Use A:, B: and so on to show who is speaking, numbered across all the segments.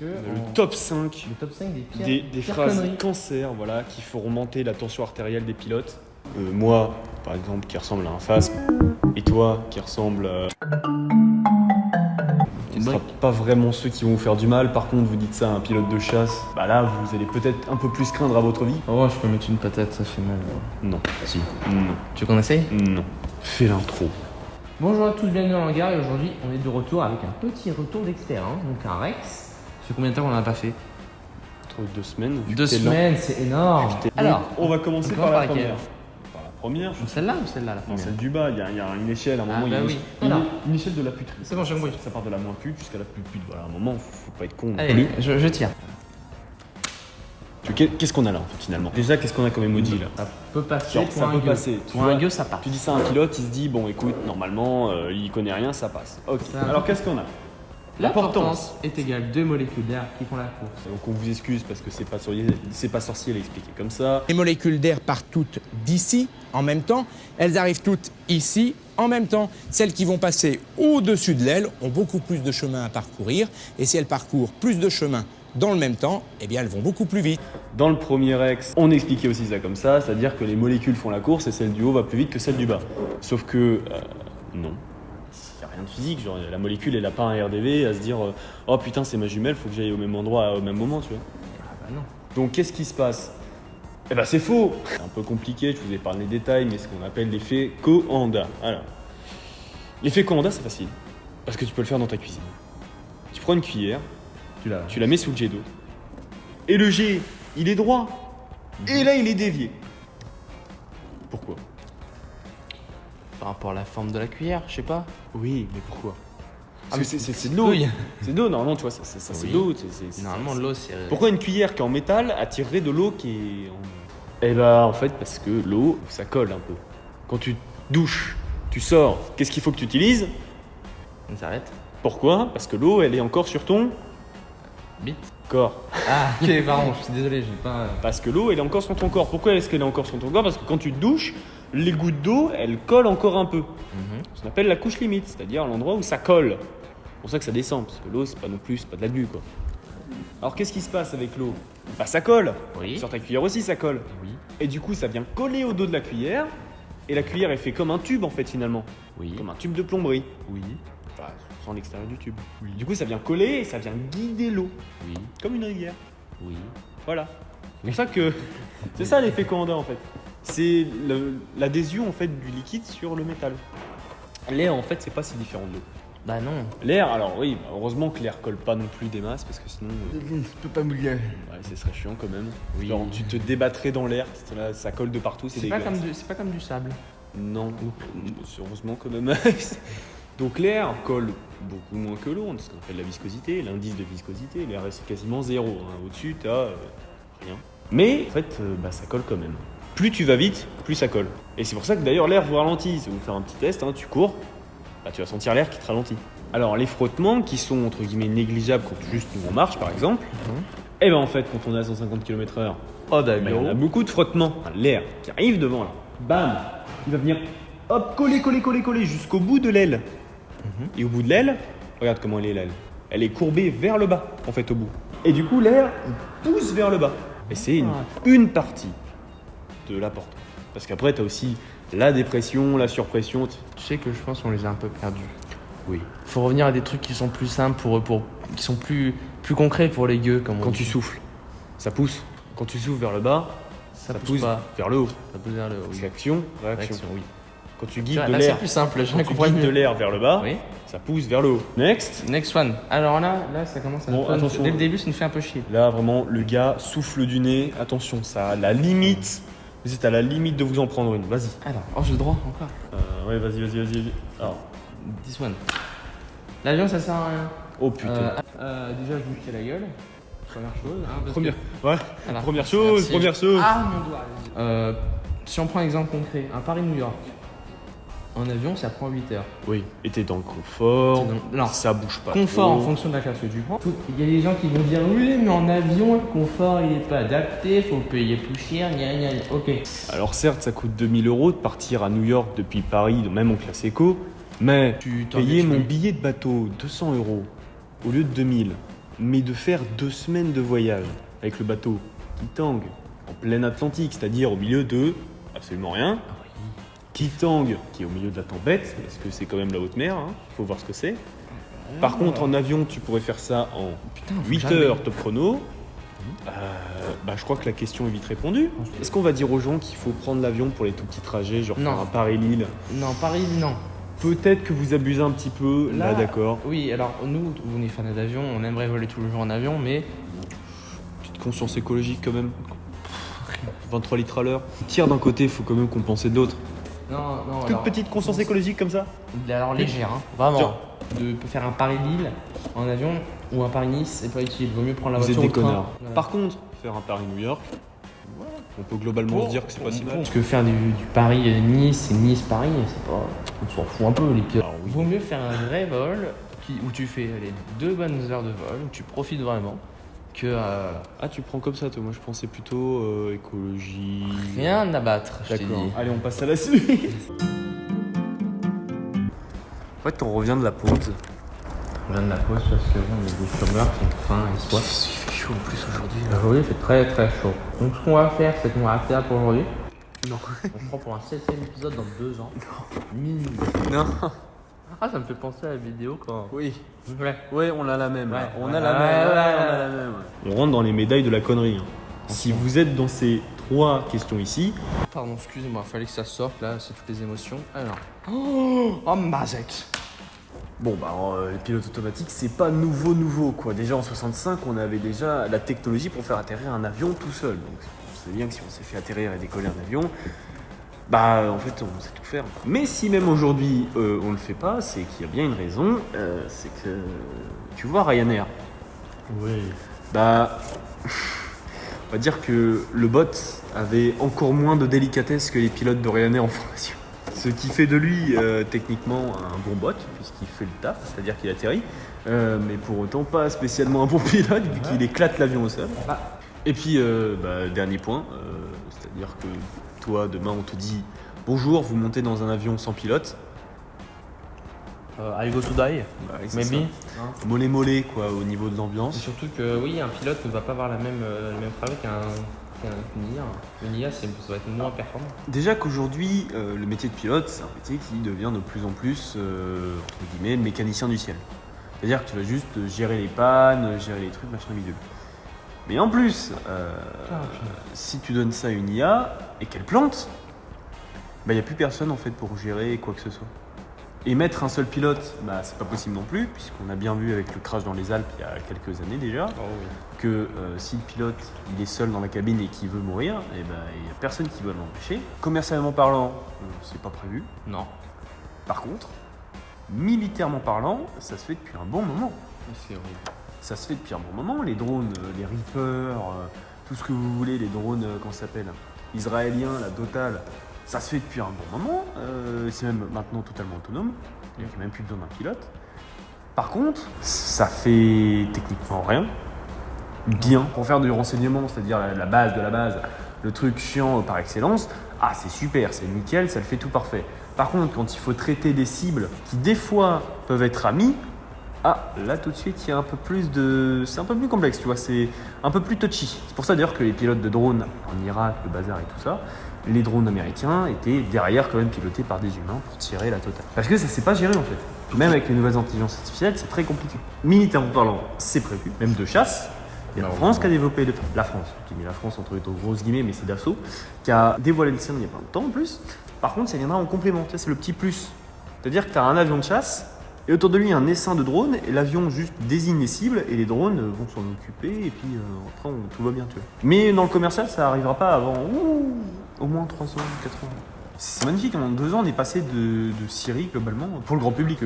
A: Le top 5
B: Le top 5 des pires,
A: des
B: pires
A: phrases
B: conneries.
A: cancer, voilà, qui font remonter la tension artérielle des pilotes. Moi, par exemple, qui ressemble à un phasme, et toi, qui ressemble à... Ce ne sera pas vraiment ceux qui vont vous faire du mal. Par contre, vous dites ça à un pilote de chasse, bah là, vous allez peut-être un peu plus craindre à votre vie.
B: Oh, je peux mettre une patate, ça fait mal.
A: Non.
B: Si.
A: Non.
B: Tu veux qu'on essaye?
A: Non. Fais l'intro.
B: Bonjour à tous, bienvenue dans l'hangar et aujourd'hui on est de retour avec un petit retour d'expert, hein. Donc un Rex. Ça fait combien de temps qu'on en a pas fait?
A: Entre 2 semaines. vu
B: 2
A: que t'es lent.
B: semaines, c'est énorme.
A: Alors, on va commencer par la première.
B: laquelle?
A: Par la première, je
B: Celle-là ou celle-là la
A: Non,
B: première?
A: celle du bas, il y a une échelle, à un moment, il y a
B: bah
A: une,
B: oui.
A: une-
B: Voilà.
A: une échelle de la puterie.
B: C'est bon, j'ai compris.
A: Ça part de la moins pute jusqu'à la plus pute. Voilà, à un moment, faut pas être con. non
B: Allez,
A: plus.
B: je tire.
A: Qu'est-ce qu'on a là, en fait, finalement? Déjà, qu'est-ce qu'on a comme emoji là?
B: Ça peut passer
A: Genre,
B: pour
A: ça
B: un
A: peut
B: gueux.
A: passer. Tu
B: Pour
A: vois,
B: un gueux, ça part.
A: Tu dis ça à un pilote, il se dit, bon, écoute, normalement, il connaît rien, ça passe. Ok.
B: Ça-
A: Alors, qu'est-ce qu'on a?
B: L'importance est égale 2 molécules d'air qui font la course.
A: Donc, on vous excuse parce que c'est pas sorcier à l'expliquer comme ça.
C: Les molécules d'air partent toutes d'ici en même temps, elles arrivent toutes ici en même temps. Celles qui vont passer au-dessus de l'aile ont beaucoup plus de chemin à parcourir et si elles parcourent plus de chemin dans le même temps, eh bien elles vont beaucoup plus vite.
A: Dans le premier Rex, on expliquait aussi ça comme ça, c'est-à-dire que les molécules font la course et celle du haut va plus vite que celle du bas. Sauf que, non. Il n'y a rien de physique, genre la molécule elle a pas un RDV à se dire oh putain c'est ma jumelle, faut que j'aille au même endroit au même moment, tu vois.
B: Ah bah non.
A: Donc qu'est-ce qui se passe? Eh ben c'est faux. C'est un peu compliqué, je vous ai parlé des détails, mais c'est ce qu'on appelle l'effet Coanda. Alors, l'effet Coanda c'est facile, parce que tu peux le faire dans ta cuisine. Tu prends une cuillère, tu la mets sous le jet d'eau, et le jet, il est droit, et là il est dévié. Pourquoi?
B: Par rapport à la forme de la cuillère, je sais pas.
A: Oui, mais pourquoi?
B: Ah,
A: Parce que c'est de l'eau.
B: Oui.
A: C'est de l'eau, normalement, tu vois, ça c'est
B: Oui.
A: de l'eau.
B: Normalement, l'eau, c'est.
A: Pourquoi une cuillère qui est en métal attirerait de l'eau qui est en... Eh bah, en fait, parce que l'eau, ça colle un peu. Quand tu douches, tu sors, qu'est-ce qu'il faut que tu utilises?
B: On s'arrête.
A: Pourquoi? Parce que l'eau, elle est encore sur ton
B: Bite.
A: corps.
B: Ah, ok, pardon, je suis désolé, j'ai pas.
A: Parce que l'eau, elle est encore sur ton corps. Pourquoi est-ce qu'elle est encore sur ton corps? Parce que quand tu te douches, les gouttes d'eau, elles collent encore un peu. Ce qu'on appelle la couche limite, c'est-à-dire l'endroit où ça colle. C'est pour ça que ça descend, parce que l'eau, c'est pas non plus, c'est pas de la glu, quoi. Alors qu'est-ce qui se passe avec l'eau? Bah ça colle.
B: Oui.
A: Sur ta cuillère aussi, ça colle.
B: Oui.
A: Et du coup, ça vient coller au dos de la cuillère. Et la cuillère est fait comme un tube, en fait, finalement.
B: Oui.
A: Comme un tube de plomberie.
B: Oui.
A: Enfin, sans l'extérieur du tube. Du coup, ça vient coller et ça vient guider l'eau.
B: Oui.
A: Comme une rivière.
B: Oui.
A: Voilà. C'est pour ça que... C'est ça l'effet Coanda, en fait. C'est l'adhésion, en fait, du liquide sur le métal. L'air, en fait, c'est pas si différent de l'eau.
B: Bah non.
A: L'air, alors oui, bah, heureusement que l'air colle pas non plus des masses, parce que sinon...
B: Je peux pas mouiller.
A: Ouais, ce serait chiant quand même.
B: Oui.
A: Genre, tu te débattrais dans l'air, là, ça colle de partout, c'est
B: C'est pas,
A: dégueulasse.
B: pas comme du sable.
A: Non, c'est heureusement quand même. Donc l'air colle beaucoup moins que l'eau, c'est ce qu'on appelle la viscosité, l'indice de viscosité. L'air c'est quasiment zéro. Hein. Au-dessus, t'as rien. Mais en fait, bah, ça colle quand même. Plus tu vas vite, plus ça colle. Et c'est pour ça que d'ailleurs l'air vous ralentit. Si vous faire un petit test, hein, tu cours, bah, tu vas sentir l'air qui te ralentit. Alors les frottements qui sont entre guillemets négligeables quand juste on marche par exemple, et ben en fait quand on est à 150 km/h,
B: Oh
A: bah, il y en a beaucoup de frottements. Enfin, l'air qui arrive devant là, bam, il va venir hop coller jusqu'au bout de l'aile. Et au bout de l'aile, regarde comment elle est l'aile. Elle est courbée vers le bas en fait au bout. Et du coup l'air il pousse vers le bas. Et c'est une partie de la porte. Parce qu'après tu as aussi la dépression, la surpression.
B: Tu sais que je pense qu'on les a un peu perdus.
A: Oui.
B: Faut revenir à des trucs qui sont plus simples qui sont plus concrets pour les gueux, comme on
A: Quand
B: dit.
A: tu souffles, ça pousse. Quand tu souffles vers le bas,
B: ça
A: ça
B: pousse
A: pousse
B: pas.
A: vers le haut.
B: Ça pousse vers le haut.
A: Parce
B: Oui.
A: qu'action, réaction.
B: Réaction, oui.
A: Quand tu guides de
B: Là, c'est
A: l'air,
B: plus simple, je
A: quand tu
B: comprends
A: guides de
B: mieux.
A: l'air vers le bas,
B: Oui.
A: ça pousse vers le haut. Next.
B: Next one. Alors là, ça commence à.
A: Bon, attention.
B: Dès le début, ça nous fait un peu chier.
A: Là, vraiment, le gars souffle du nez. Attention, ça a la limite. Vous êtes à la limite de vous en prendre une. Vas-y.
B: Alors, oh, j'ai le droit encore.
A: Ouais, vas-y. Alors,
B: This one. L'avion, ça sert à rien.
A: oh putain.
B: Déjà, je vous fais la gueule. Première chose. Hein, parce
A: Première,
B: que-
A: ouais.
B: Voilà.
A: Première chose,
B: Merci.
A: première chose.
B: Ah, mon doigt. Si on prend un exemple concret, un Paris-New York. En avion, ça prend 8 heures.
A: Oui. Et t'es dans le confort.
B: Non.
A: Ça bouge pas.
B: Confort en
A: trop.
B: fonction de la classe que tu prends. Il y a des gens qui vont dire oui, mais en avion, le confort il n'est pas adapté, faut payer plus cher, gna gna gna. Ok.
A: Alors certes, ça coûte 2000 € de partir à New York depuis Paris, même en classe éco, mais
B: Tu t'en
A: payer
B: détruis.
A: mon billet de bateau 200 € au lieu de 2000, Mais de faire 2 semaines de voyage avec le bateau qui tangue en plein Atlantique, c'est-à-dire au milieu de absolument rien, qui tangue, qui est au milieu de la tempête, parce que c'est quand même la haute mer, hein, faut voir ce que c'est. Par contre, en avion, tu pourrais faire ça en 8 heures top chrono. Je crois que la question est vite répondue. Est-ce qu'on va dire aux gens qu'il faut prendre l'avion pour les tout petits trajets, genre
B: Non.
A: faire un Paris-Lille?
B: Non, Paris, non.
A: Peut-être que vous abusez un petit peu, là d'accord.
B: Oui, alors nous, on est fans d'avion, on aimerait voler tous les jours en avion, mais
A: Petite conscience écologique quand même. 23 litres à l'heure. Tire d'un côté, il faut quand même compenser de l'autre.
B: non.
A: Toute
B: alors,
A: petite conscience écologique comme ça.
B: alors légère, hein, vraiment. De faire un Paris-Lille en avion ou un Paris-Nice, c'est pas utile. Vaut mieux prendre la
A: Vous êtes
B: voiture
A: des
B: ou le train.
A: connards.
B: Voilà.
A: Par contre, faire un Paris-New York, on peut globalement se dire que c'est pas si mal.
B: Parce que faire du Paris-Nice et Nice-Paris, c'est pas. On s'en fout un peu, les pilotes.
A: Alors oui.
B: Vaut mieux faire un vrai vol où tu fais les 2 bonnes heures de vol, où tu profites vraiment, que
A: Ah, tu prends comme ça, toi. Moi, je pensais plutôt écologie.
B: rien à battre, je t'ai
A: D'accord.
B: dit.
A: Allez, on passe à la suite. En fait, on revient de la pause.
B: On vient de la pause parce que on est des chômeurs qui ont faim et soif.
A: Il fait chaud en plus aujourd'hui.
B: Aujourd'hui, il fait très très chaud. Donc, ce qu'on va faire, c'est qu'on va arrêter là pour aujourd'hui.
A: Non.
B: On se prend pour un 7ème épisode dans 2 ans. Minimum.
A: Non.
B: Ah, ça me fait penser à la vidéo quand.
A: Oui.
B: Ouais.
A: Ouais, on a la même. là.
B: Ouais.
A: On
B: Ouais.
A: a la même.
B: Ouais,
A: Ouais,
B: ouais.
A: on a la même. On rentre dans les médailles de la connerie. hein. Si vous êtes dans ces 3 questions ici,
B: Pardon, excusez-moi, fallait que ça sorte là, c'est toutes les émotions. Alors. Oh, mazette.
A: bon les pilotes automatiques, c'est pas nouveau quoi. Déjà en 65, on avait déjà la technologie pour faire atterrir un avion tout seul. Donc c'est bien que si on s'est fait atterrir et décoller un avion, en fait on sait tout faire. Mais si même aujourd'hui on le fait pas, c'est qu'il y a bien une raison, c'est que tu vois Ryanair.
B: Oui.
A: On va dire que le bot avait encore moins de délicatesse que les pilotes de Ryanair en formation. Ce qui fait de lui techniquement un bon bot, puisqu'il fait le taf, c'est-à-dire qu'il atterrit, mais pour autant pas spécialement un bon pilote, vu qu'il éclate l'avion au sol. Et puis, dernier point, c'est-à-dire que toi, demain, on te dit bonjour, vous montez dans un avion sans pilote.
B: I go to die,
A: Bah, c'est
B: maybe.
A: ça. Mollet quoi, au niveau de
B: Et
A: l'ambiance.
B: surtout que oui, un pilote ne va pas avoir les mêmes travail qu'une IA. Une IA, ça va être moins performant.
A: Déjà qu'aujourd'hui, le métier de pilote, c'est un métier qui devient de plus en plus, entre guillemets, le mécanicien du ciel. C'est-à-dire que tu vas juste gérer les pannes, gérer les trucs, machin bidule. Mais en plus, si tu donnes ça à une IA et qu'elle plante, il n'y a plus personne en fait pour gérer quoi que ce soit. Et mettre un seul pilote, c'est pas possible non plus, puisqu'on a bien vu avec le crash dans les Alpes il y a quelques années déjà, que si le pilote il est seul dans la cabine et qu'il veut mourir, il n'y a personne qui va l'empêcher. Commercialement parlant, c'est pas prévu.
B: Non.
A: Par contre, militairement parlant, ça se fait depuis un bon moment.
B: C'est horrible.
A: Ça se fait depuis un bon moment. Les drones, les Reapers, tout ce que vous voulez, les drones, comment ça s'appelle, israéliens, la Total, ça se fait depuis un bon moment. C'est même maintenant totalement autonome. Il n'y a même plus besoin d'un pilote. Par contre, ça fait techniquement rien. Bien. Pour faire du renseignement, c'est-à-dire la base de la base, le truc chiant par excellence, c'est super, c'est nickel, ça le fait tout parfait. Par contre, quand il faut traiter des cibles qui des fois peuvent être amies, là tout de suite il y a un peu plus de... C'est un peu plus complexe, tu vois, c'est un peu plus touchy. C'est pour ça d'ailleurs que les pilotes de drones en Irak, le bazar et tout ça, les drones américains étaient derrière quand même pilotés par des humains pour tirer la totale. Parce que ça s'est pas géré en fait. Même avec les nouvelles intelligences artificielles, c'est très compliqué. Militairement parlant, c'est prévu, même de chasse. Il y a la France qui a développé la France, j'ai mis la France entre grosses guillemets, mais c'est Dassault, qui a dévoilé le sien il n'y a pas longtemps en plus. Par contre, ça viendra en complément, tu sais, c'est le petit plus. C'est-à-dire que tu as un avion de chasse, et autour de lui un essaim de drones, et l'avion juste désigne les cibles, et les drones vont s'en occuper, et puis après tout va bien, tu vois. Mais dans le commercial, ça n'arrivera pas avant au moins 3 ans, 4 ans. C'est magnifique, en 2 ans on est passé de Syrie globalement, pour le grand public.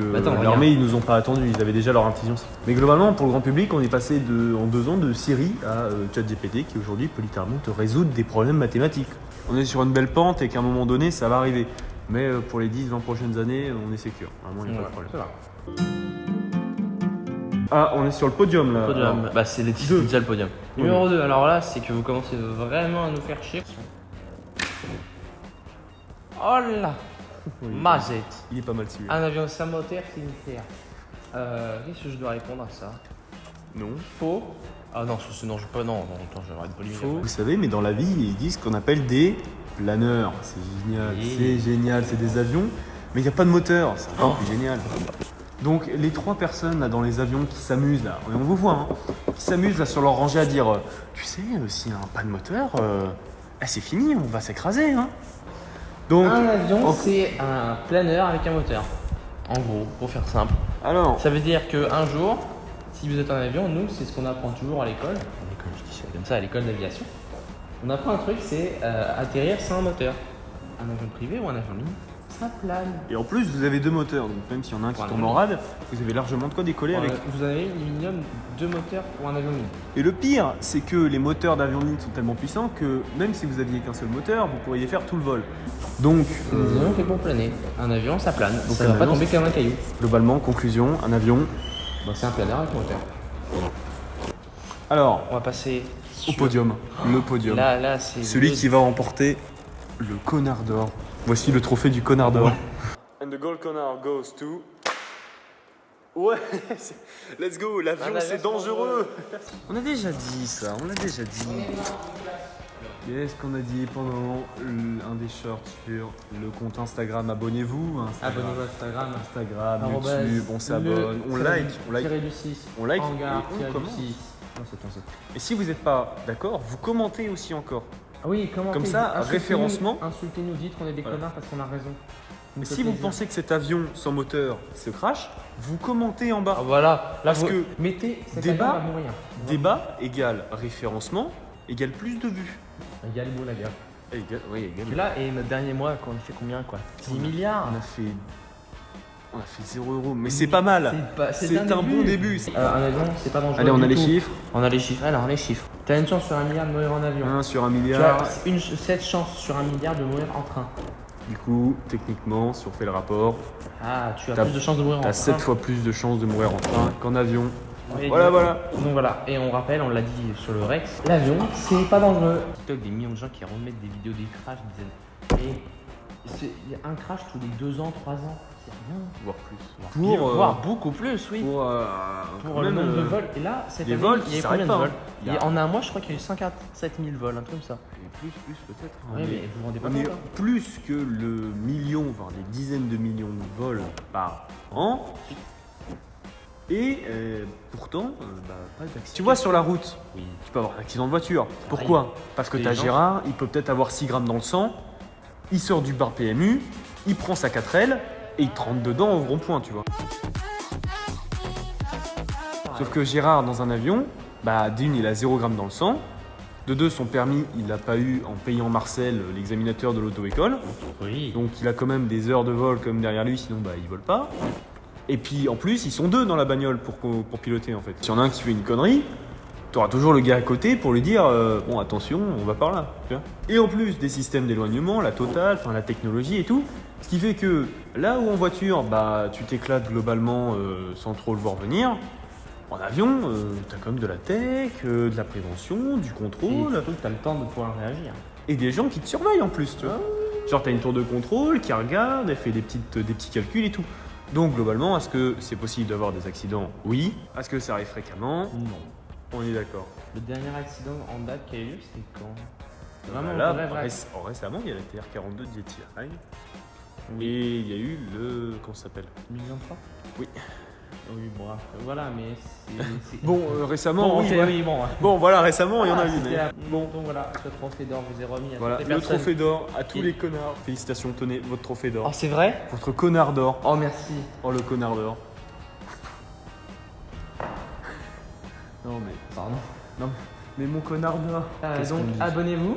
A: L'armée ils nous ont pas attendu, ils avaient déjà leur intelligence. Mais globalement pour le grand public on est passé en 2 ans de Syrie à ChatGPT qui aujourd'hui peut littéralement te résoudre des problèmes mathématiques. On est sur une belle pente et qu'à un moment donné ça va arriver. Mais pour les 10-20 prochaines années on est sécure, vraiment il n'y a pas de problème. On est sur le podium là.
B: Podium. C'est les titres déjà le podium. Numéro 2, alors là c'est que vous commencez vraiment à nous faire chier. Oh là, mazette.
A: Il est pas mal celui-là.
B: Un avion sans moteur, c'est une terre. Qu'est-ce que je dois répondre à ça?
A: Non.
B: Faux. Ah non, non, je pas. Non, attends, j'arrête de polémique.
A: Vous savez, mais dans la vie, ils disent qu'on appelle des planeurs. C'est génial,
B: Oui.
A: c'est génial, c'est des avions, mais il n'y a pas de moteur, c'est
B: Oh.
A: encore plus génial. Donc les 3 personnes là dans les avions qui s'amusent là, et on vous voit, hein, qui s'amusent là sur leur rangée à dire tu sais, s'il n'y a pas de moteur, c'est fini, on va s'écraser. Hein. Donc,
B: Un avion,
A: en-
B: c'est un planeur avec un moteur. En gros, pour faire simple.
A: alors,
B: Ça veut dire qu'un jour, si vous êtes en avion, nous, c'est ce qu'on apprend toujours à l'école. À l'école, je dis ça comme ça, à l'école d'aviation. On apprend un truc, c'est atterrir sans moteur. Un avion privé ou un avion ligne, ça plane.
A: et en plus vous avez 2 moteurs, donc même s'il y en a un qui
B: Voilà.
A: tombe en rade, vous avez largement de quoi décoller avec.
B: Vous avez minimum 2 moteurs pour un avion ligne.
A: Et le pire, c'est que les moteurs d'avion ligne sont tellement puissants que même si vous aviez qu'un seul moteur, vous pourriez faire tout le vol. Donc,
B: C'est des avions faits pour planer. Un avion, ça plane. Donc ça
A: un
B: va pas
A: avion,
B: tomber comme un caillou.
A: globalement, conclusion, un avion.
B: C'est un planeur avec moteur.
A: Alors,
B: On va passer
A: au podium, le podium.
B: Là, c'est
A: Celui qui va remporter le connard d'or. Voici le trophée du connard d'or. And the gold connard goes to... Ouais, let's go, l'avion
B: Un avion,
A: c'est
B: c'est
A: dangereux. On a déjà dit ça, on l'a déjà dit. Qu'est-ce qu'on a dit pendant un des shorts sur le compte Instagram? Abonnez-vous. Instagram.
B: Abonnez-vous à Instagram.
A: Instagram,
B: Arrobase
A: YouTube, on s'abonne, on like,
B: Tiré du 6.
A: on like
B: Hangar,
A: et on
B: tiré du
A: commente.
B: 6. Non, c'est ton site.
A: Et si vous n'êtes pas d'accord, vous commentez aussi encore.
B: Ah oui, comment
A: Comme ça, référencement.
B: Insultez-nous, dites qu'on est des
A: Voilà.
B: connards parce qu'on a raison.
A: Mais si vous pensez que cet avion sans moteur se crash, vous commentez en bas.
B: Ah voilà, là
A: Parce
B: vous
A: que
B: mettez cet
A: débat-
B: avion va mourir.
A: Débat égale référencement égale plus de vues.
B: Égal mot la gaffe.
A: Oui, égale.
B: Et là, et notre dernier mois, on a fait combien quoi 10 milliards.
A: On a fait 0 €, mais c'est pas mal. C'est un bon début.
B: Un avion, c'est pas dangereux.
A: Allez, on
B: du
A: a les
B: tout.
A: chiffres.
B: On a les chiffres. Alors, les chiffres. T'as une chance sur 1 milliard de mourir en avion.
A: 1 sur 1
B: Tu
A: milliard.
B: as 7 chances sur 1 milliard de mourir en train.
A: Du coup, techniquement, si on fait le rapport,
B: Ah, tu as
A: T'as-
B: plus de chances de mourir en train.
A: t'as 7 fois plus de chances de mourir en train qu'en avion.
B: Oui,
A: Voilà,
B: exactement.
A: voilà.
B: Donc voilà, et on rappelle, on l'a dit sur le Rex, l'avion, c'est pas dangereux. TikTok, des millions de gens qui remettent des vidéos des crashs, il y a un crash tous les 2 ans, 3 ans, c'est rien.
A: Voire plus.
B: Pire, voire beaucoup plus, oui.
A: pour,
B: Pour
A: quand
B: le
A: même,
B: nombre de vols. Et là, cette
A: les
B: année,
A: vols
B: il
A: qui
B: y a eu
A: s'arrêtent
B: combien de
A: pas,
B: vols
A: hein. Il y a-
B: En un mois, je crois qu'il y a eu 57 000 vols, un truc comme ça.
A: Plus peut-être.
B: Oui, mais vous vous rendez pas
A: On est
B: compte, hein.
A: plus que le million, voire des dizaines de millions de vols par an. Et pourtant, pas d'accident. Tu vois, sur la route,
B: Oui.
A: tu peux avoir un accident de voiture. Pourquoi? Parce que
B: Les
A: t'as
B: gens-
A: Gérard, il peut peut-être avoir 6 grammes dans le sang, il sort du bar PMU, il prend sa 4L et il te rentre dedans au rond-point, tu vois. Sauf que Gérard, dans un avion, d'une, il a 0 g dans le sang. De deux, son permis, il l'a pas eu en payant Marcel, l'examinateur de l'auto-école.
B: Oui.
A: Donc il a quand même des heures de vol comme derrière lui, sinon il vole pas. Et puis en plus, ils sont 2 dans la bagnole pour piloter en fait. S'il y en a un qui fait une connerie, tu auras toujours le gars à côté pour lui dire bon attention, on va par là. Tu vois. Et en plus des systèmes d'éloignement, la totale, enfin la technologie et tout. Ce qui fait que là où en voiture, tu t'éclates globalement sans trop le voir venir. En avion, t'as quand même de la tech, de la prévention, du
B: Et
A: contrôle
B: surtout que t'as le temps de pouvoir réagir.
A: et des gens qui te surveillent en plus, tu vois. Genre t'as une tour de contrôle qui regarde, elle fait des petits calculs et tout. Donc globalement, est-ce que c'est possible d'avoir des accidents? Oui. Est-ce que ça arrive fréquemment?
B: Non.
A: On est d'accord.
B: Le dernier accident en date qui a eu lieu, c'était quand Vraiment,
A: Là,
B: vrai.
A: récemment, il y a la TR-42 de Yeti High.
B: Oui.
A: Et il y a eu le... Comment ça s'appelle?
B: 2023
A: Oui.
B: Oui, bon, voilà, mais c'est.
A: Bon, récemment,
B: bon,
A: oui.
B: ok,
A: ouais.
B: oui, bon. Ouais.
A: Bon, voilà, récemment, il y en a
B: Ah,
A: eu.
B: c'était
A: Mais...
B: la-
A: Bon,
B: Donc voilà, ce trophée d'or vous est remis à
A: voilà,
B: toutes les
A: le
B: personnes.
A: trophée d'or à tous
B: Et-
A: les connards. Félicitations, tenez votre trophée d'or.
B: Oh, c'est vrai
A: Votre connard d'or.
B: Oh, merci.
A: Oh, le connard d'or. Non, mais...
B: Pardon.
A: Non, mais mon connard d'or. Qu'est-ce
B: Donc,
A: qu'on dit
B: abonnez-vous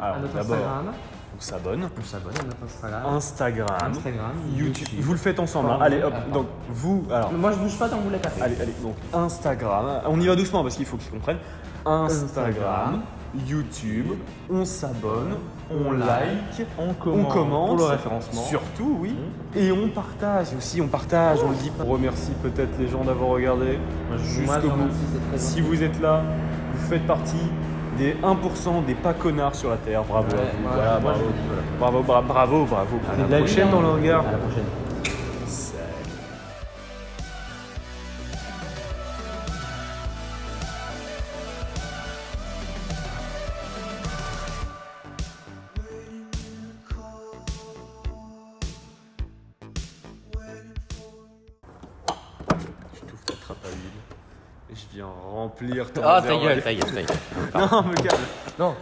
A: Alors,
B: à notre
A: d'abord,
B: Instagram.
A: On s'abonne.
B: On s'abonne à notre Instagram.
A: Instagram, YouTube.
B: YouTube.
A: Vous le faites ensemble. hein.
B: Pardon.
A: Allez, hop.
B: Attends.
A: Donc, vous... Alors,
B: Moi, je bouge pas tant que vous l'avez pas fait.
A: allez, donc Instagram. On y va doucement parce qu'il faut qu'ils comprennent. Instagram, YouTube, on s'abonne, on like,
B: on
A: on commente.
B: pour le référencement.
A: Surtout, oui. Et on partage aussi, on partage, on le dit. On remercie peut-être les gens d'avoir regardé
B: Moi, je
A: jusqu'au bout.
B: remercie, c'est très
A: Si
B: gentil.
A: vous êtes là, vous faites partie des 1% des pas connards sur la Terre. Bravo à
B: Ouais,
A: vous.
B: moi,
A: Voilà,
B: moi,
A: bravo.
B: je dis, voilà.
A: Bravo. À
B: C'est de
A: la
B: vie,
A: prochaine
B: hein.
A: dans le regard.
B: À la prochaine.
A: Je viens remplir ton
B: Ah, ta
A: réservoir.
B: gueule, ta gueule, ta gueule.
A: Non, me calme.
B: Non,